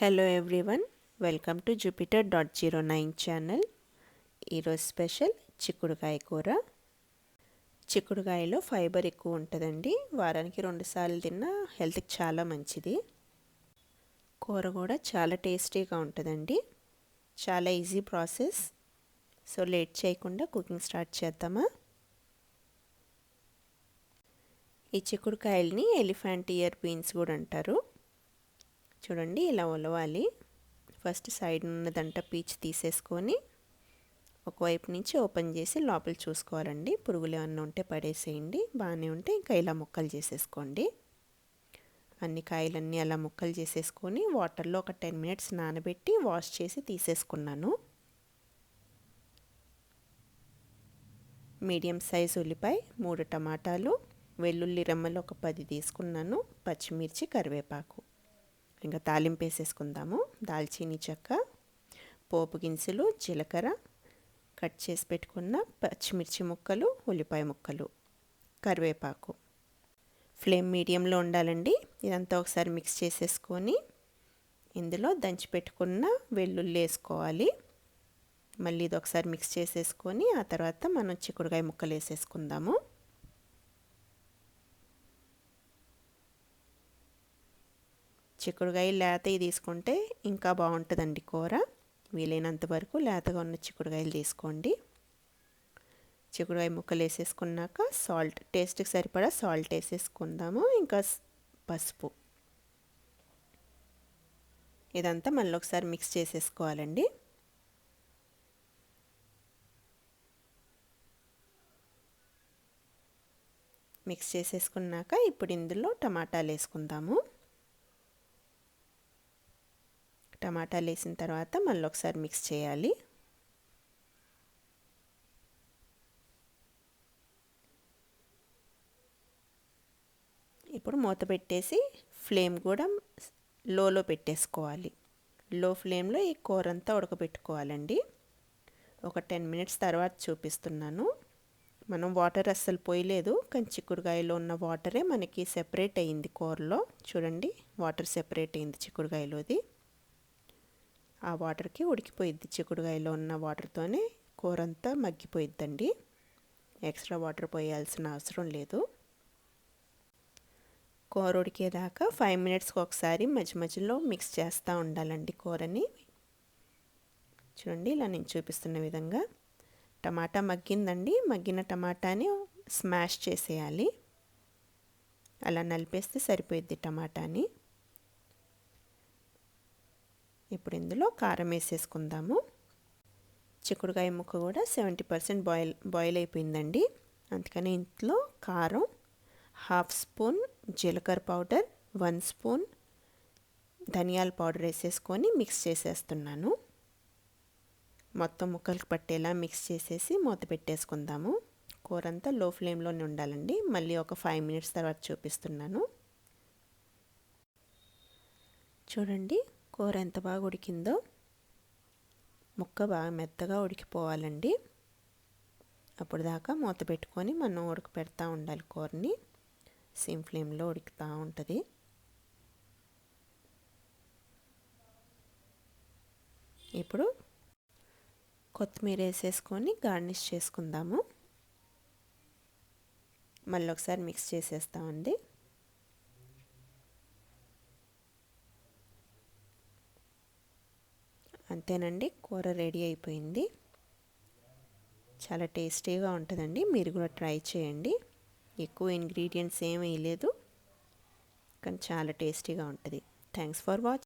Hello everyone, welcome to jupiter.09 channel. ఈరోజు special చిక్కుడుకాయ కూర. చిక్కుడుకాయలో ఫైబర్ ఎక్కువ ఉంటుందండి. వారానికి 2 సార్లు తిన్నా హెల్త్కి చాలా మంచిది. కూర కూడా చాలా టేస్టీగా ఉంటుందండి. చాలా ఈజీ ప్రాసెస్. సో లేట్ చేయకుండా కుకింగ్ స్టార్ట్ చేద్దామా. ఈ చిక్కుడుకాయల్ని ఎలిఫెంట్ ఇయర్ బీన్స్ కూడా అంటారు. చూడండి, ఇలా ఒలవాలి. ఫస్ట్ సైడ్ ఉన్నదంట పీచ్ తీసేసుకొని ఒకవైపు నుంచి ఓపెన్ చేసి లోపల చూసుకోవాలండి. పురుగులు ఏమన్నా ఉంటే పడేసేయండి. బాగానే ఉంటే ఇంకా ఇలా ముక్కలు చేసేసుకోండి. అన్ని కాయలన్నీ అలా ముక్కలు చేసేసుకొని వాటర్లో ఒక 10 మినిట్స్ నానబెట్టి వాష్ చేసి తీసేసుకున్నాను. మీడియం సైజ్ ఉల్లిపాయ, 3 టమాటాలు, వెల్లుల్లి రెమ్మలు ఒక 10 తీసుకున్నాను, పచ్చిమిర్చి, కరివేపాకు. ఇంకా తాలింపు వేసేసుకుందాము. దాల్చీని చెక్క, పోపు గింజలు, జీలకర్ర, కట్ చేసి పెట్టుకున్న పచ్చిమిర్చి ముక్కలు, ఉల్లిపాయ ముక్కలు, కరివేపాకు. ఫ్లేమ్ మీడియంలో ఉండాలండి. ఇదంతా ఒకసారి మిక్స్ చేసేసుకొని ఇందులో దంచి పెట్టుకున్న వెల్లుల్లి వేసుకోవాలి. మళ్ళీ ఇది ఒకసారి మిక్స్ చేసేసుకొని ఆ తర్వాత మనం చిక్కుడుకాయ ముక్కలు వేసేసుకుందాము. చిక్కుడుకాయ లేతవి తీసుకుంటే ఇంకా బాగుంటుందండి కూర. వీలైనంత వరకు లేతగా ఉన్న చిక్కుడుకాయలు తీసుకోండి. చిక్కుడుకాయ ముక్కలు వేసేసుకున్నాక సాల్ట్, టేస్ట్కి సరిపడా సాల్ట్ వేసేసుకుందాము. ఇంకా పసుపు. ఇదంతా మళ్ళీ ఒకసారి మిక్స్ చేసేసుకోవాలండి. మిక్స్ చేసేసుకున్నాక ఇప్పుడు ఇందులో టమాటాలు వేసుకుందాము. టమాటాలు వేసిన తర్వాత మళ్ళీ ఒకసారి మిక్స్ చేయాలి. ఇప్పుడు మూత పెట్టేసి ఫ్లేమ్ కూడా లోలో పెట్టేసుకోవాలి. లో ఫ్లేమ్లో ఈ కూర అంతా ఉడకబెట్టుకోవాలండి. ఒక 10 మినిట్స్ తర్వాత చూపిస్తున్నాను. మనం వాటర్ అస్సలు పోయలేదు, కానీ చిక్కుడుకాయలో ఉన్న వాటరే మనకి సెపరేట్ అయ్యింది కూరలో. చూడండి, వాటర్ సెపరేట్ అయింది చిక్కుడుకాయలోది. ఆ వాటర్కి ఉడికిపోయిద్ది. చిక్కుడుకాయలో ఉన్న వాటర్తోనే కూర అంతా మగ్గిపోయిద్దండి. ఎక్స్ట్రా వాటర్ పోయాల్సిన అవసరం లేదు. కూర ఉడికేదాకా 5 మినిట్స్కి ఒకసారి మధ్య మధ్యలో మిక్స్ చేస్తూ ఉండాలండి కూరని. చూడండి, ఇలా నేను చూపిస్తున్న విధంగా. టమాటా మగ్గిందండి. మగ్గిన టమాటాని స్మాష్ చేసేయాలి. అలా నలిపేస్తే సరిపోయిద్ది టమాటాని. ఇప్పుడు ఇందులో కారం వేసేసుకుందాము. చిక్కుడుకాయ ముక్క కూడా 70% బాయిల్ అయిపోయిందండి. అందుకని ఇంట్లో కారం, 1/2 స్పూన్ జీలకర్ర పౌడర్, 1 స్పూన్ ధనియాల పౌడర్ వేసేసుకొని మిక్స్ చేసేస్తున్నాను. మొత్తం ముక్కలకు పట్టేలా మిక్స్ చేసేసి మూత పెట్టేసుకుందాము. కూర అంతా లో ఫ్లేమ్లోనే ఉండాలండి. మళ్ళీ ఒక 5 మినిట్స్ తర్వాత చూపిస్తున్నాను. చూడండి, కూర ఎంత బాగా ఉడికిందో. ముక్క బాగా మెత్తగా ఉడికిపోవాలండి. అప్పుడు దాకా మూత పెట్టుకొని మనం ఉడకపెడతా ఉండాలి కూరని. సిమ్ ఫ్లేమ్లో ఉడుకుతూ ఉంటుంది. ఇప్పుడు కొత్తిమీర వేసేసుకొని గార్నిష్ చేసుకుందాము. మళ్ళీ ఒకసారి మిక్స్ చేసేస్తామండి. అంతేనండి, కూర రెడీ అయిపోయింది. చాలా టేస్టీగా ఉంటుందండి. మీరు కూడా ట్రై చేయండి. ఎక్కువ ఇంగ్రీడియంట్స్ ఏమీ వేయలేదు, కానీ చాలా టేస్టీగా ఉంటుంది. Thanks for watching.